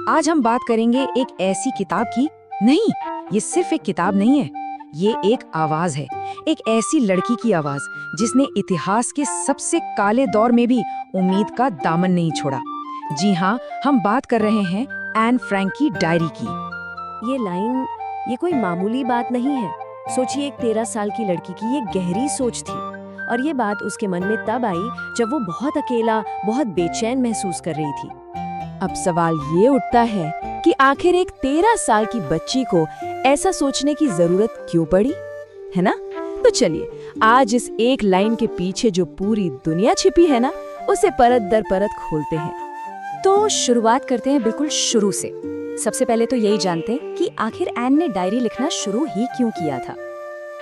आज हम बात करेंगे एक ऐसी किताब की। नहीं, ये सिर्फ एक किताब नहीं है, ये एक आवाज है। एक ऐसी लड़की की आवाज जिसने इतिहास के सबसे काले दौर में भी उम्मीद का दामन नहीं छोड़ा। जी हाँ, हम बात कर रहे हैं एन फ्रैंक की डायरी की। ये लाइन, ये कोई मामूली बात नहीं है। सोचिए, एक 13 साल की लड़की की ये गहरी सोच थी, और ये बात उसके मन में तब आई जब वो बहुत अकेला, बहुत बेचैन महसूस कर रही थी। अब सवाल ये उठता है कि आखिर एक 13 साल की बच्ची को ऐसा सोचने की जरूरत क्यों पड़ी, है ना? तो चलिए, आज इस एक लाइन के पीछे जो पूरी दुनिया छिपी है ना, उसे परत दर परत खोलते हैं। तो शुरुआत करते हैं बिल्कुल शुरू से। सबसे पहले तो यही जानते हैं कि आखिर एन ने डायरी लिखना शुरू ही क्यों किया था।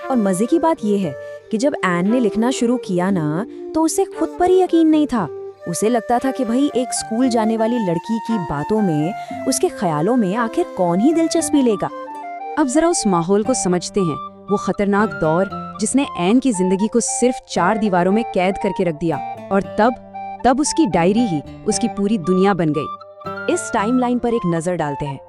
और मजे की बात यह है कि जब एन ने लिखना शुरू किया ना, तो उसे खुद पर ही यकीन नहीं था। उसे लगता था कि भाई, एक स्कूल जाने वाली लड़की की बातों में, उसके ख्यालों में आखिर कौन ही दिलचस्पी लेगा। अब जरा उस माहौल को समझते हैं, वो खतरनाक दौर जिसने एन की जिंदगी को सिर्फ 4 दीवारों में कैद करके रख दिया, और तब उसकी डायरी ही उसकी पूरी दुनिया बन गई। इस टाइमलाइन पर एक नजर डालते हैं।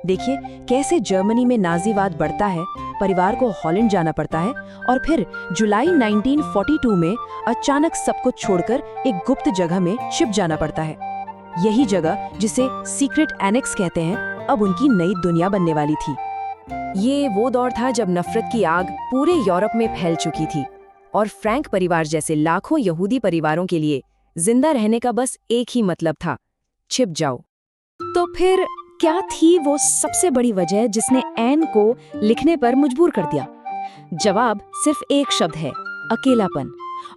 देखिए कैसे जर्मनी में नाजीवाद बढ़ता है, परिवार को हॉलैंड जाना पड़ता है, और फिर जुलाई 1942 में अचानक सब कुछ छोड़कर एक गुप्त जगह में छिप जाना पड़ता है। यही जगह, जिसे सीक्रेट एनेक्स कहते हैं, अब उनकी नई दुनिया बनने वाली थी। ये वो दौर था जब नफरत की आग पूरे यूरोप में फैल चुकी थी, और फ्रैंक परिवार जैसे लाखों यहूदी परिवारों के लिए जिंदा रहने का बस एक ही मतलब था, छिप जाओ। तो फिर क्या थी वो सबसे बड़ी वजह जिसने एन को लिखने पर मजबूर कर दिया? जवाब सिर्फ एक शब्द है, अकेलापन।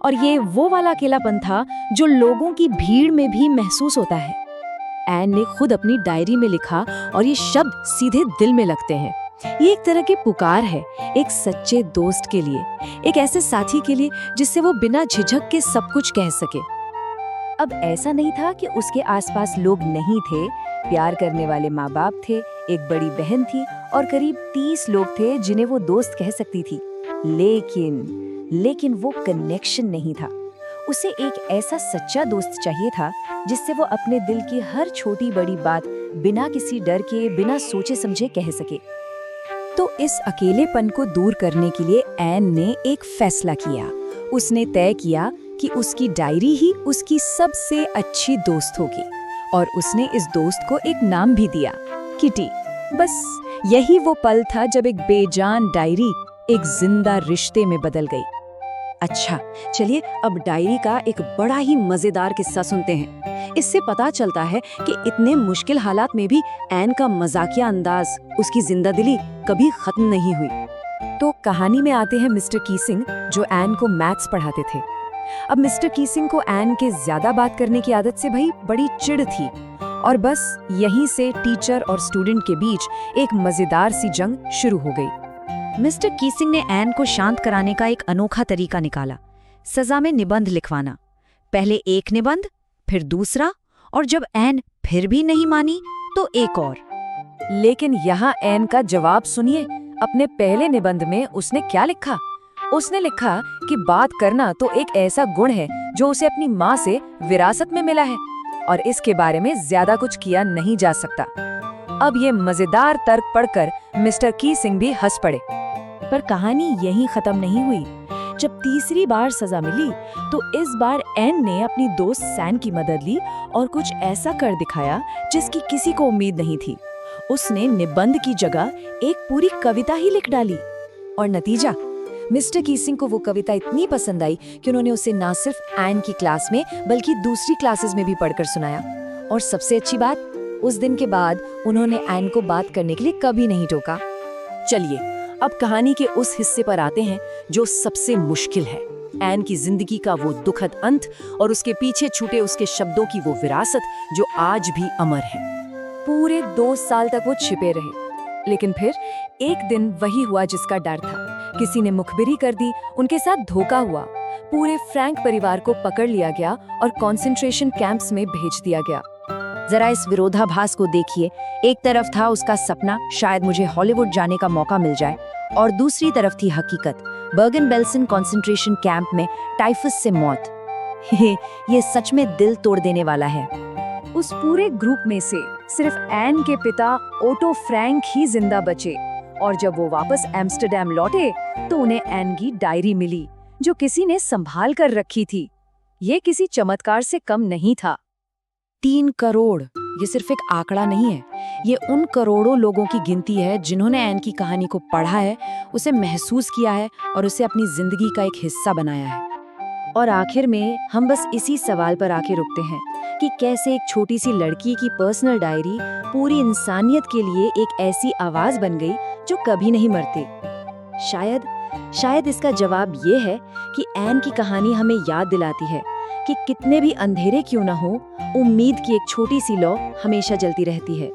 और ये वो वाला अकेलापन था जो लोगों की भीड़ में भी महसूस होता है। एन ने खुद अपनी डायरी में लिखा, और ये शब्द सीधे दिल में लगते हैं। ये एक तरह की पुकार है, एक सच्चे दोस्त के लिए, एक ऐसे साथी के लिए जिससे वो बिना झिझक के सब कुछ कह सके। अब ऐसा नहीं था कि उसके आसपास लोग नहीं थे। प्यार करने वाले माँ बाप थे, एक बड़ी बहन थी, और करीब 30 लोग थे जिन्हें वो दोस्त कह सकती थी। लेकिन वो कनेक्शन नहीं था। उसे एक ऐसा सच्चा दोस्त चाहिए था जिससे वो अपने दिल की हर छोटी बड़ी बात बिना किसी डर के, बिना सोचे समझे कह सके। तो इस अकेलेपन को दूर करने के लिए एन ने एक फैसला किया। उसने तय किया कि उसकी डायरी ही उसकी सबसे अच्छी दोस्त होगी, और उसने इस दोस्त को एक नाम भी दिया, किटी। बस यही वो पल था जब एक बेजान डायरी एक जिंदा रिश्ते में बदल गई। अच्छा, चलिए अब डायरी का एक बड़ा ही मजेदार किस्सा सुनते हैं। इससे पता चलता है कि इतने मुश्किल हालात में भी एन का मजाकिया अंदाज, उसकी जिंदादिली कभी खत्म नहीं हुई। तो कहानी में आते हैं मिस्टर कीसिंग, जो एन को मैथ्स पढ़ाते थे। अब मिस्टर कीसिंग को एन के ज्यादा बात करने की आदत से भाई बड़ी चिढ़ थी, और बस यहीं से टीचर और स्टूडेंट के बीच एक मजेदार सी जंग शुरू हो गई। मिस्टर कीसिंग ने एन को शांत कराने का एक अनोखा तरीका निकाला, सजा में निबंध लिखवाना। पहले एक निबंध, फिर दूसरा, और जब एन फिर भी नहीं मानी तो एक और। लेकिन यहाँ एन का जवाब सुनिए। अपने पहले निबंध में उसने क्या लिखा? उसने लिखा कि बात करना तो एक ऐसा गुण है जो उसे अपनी माँ से विरासत में मिला है, और इसके बारे में ज्यादा कुछ किया नहीं जा सकता। अब ये मजेदार तर्क पढ़कर मिस्टर कीसिंग भी हंस पड़े। पर कहानी यहीं खत्म नहीं हुई। जब तीसरी बार सजा मिली, तो इस बार एन ने अपनी दोस्त सैन की मदद ली और कुछ ऐसा कर दिखाया जिसकी किसी को उम्मीद नहीं थी। उसने निबंध की जगह एक पूरी कविता ही लिख डाली, और नतीजा, मिस्टर कीसिंग को वो कविता इतनी पसंद आई कि उन्होंने उसे न सिर्फ एन की क्लास में बल्कि दूसरी क्लासेस में भी पढ़कर सुनाया। और सबसे अच्छी बात, उस दिन के बाद उन्होंने एन को बात करने के लिए कभी नहीं टोका। चलिए अब कहानी के उस हिस्से पर आते हैं जो सबसे मुश्किल है। एन की जिंदगी का वो दुखद अंत, और उसके पीछे छूटे उसके शब्दों की वो विरासत जो आज भी अमर है। पूरे 2 साल तक वो छिपे रहे, लेकिन फिर एक दिन वही हुआ जिसका डर था। किसी ने मुखबिरी कर दी, उनके साथ धोखा हुआ। पूरे फ्रैंक परिवार को पकड़ लिया गया और कंसंट्रेशन कैंप्स में भेज दिया गया। जरा इस विरोधाभास को देखिए। एक तरफ था उसका सपना, शायद मुझे हॉलीवुड जाने का मौका मिल जाए, और दूसरी तरफ थी हकीकत, बर्गन-बेल्सन कंसंट्रेशन कैंप में टाइफस से मौत। ये सच में दिल तोड़ देने वाला है। उस पूरे ग्रुप में से सिर्फ एन के पिता ओटो फ्रैंक ही जिंदा बचे, और जब वो वापस एम्स्टर्डम लौटे तो उन्हें एन की डायरी मिली जो किसी ने संभाल कर रखी थी। ये किसी चमत्कार से कम नहीं था। 3 करोड़ ये सिर्फ एक आंकड़ा नहीं है, ये उन करोड़ों लोगों की गिनती है जिन्होंने एन की कहानी को पढ़ा है, उसे महसूस किया है और उसे अपनी जिंदगी का एक हिस्सा बनाया है। और आखिर में हम बस इसी सवाल पर आके रुकते हैं कि कैसे एक छोटी सी लड़की की पर्सनल डायरी पूरी इंसानियत के लिए एक ऐसी आवाज बन गई जो कभी नहीं मरती। शायद इसका जवाब ये है कि एन की कहानी हमें याद दिलाती है कि कितने भी अंधेरे क्यों ना हो, उम्मीद की एक छोटी सी लौ हमेशा जलती रहती है।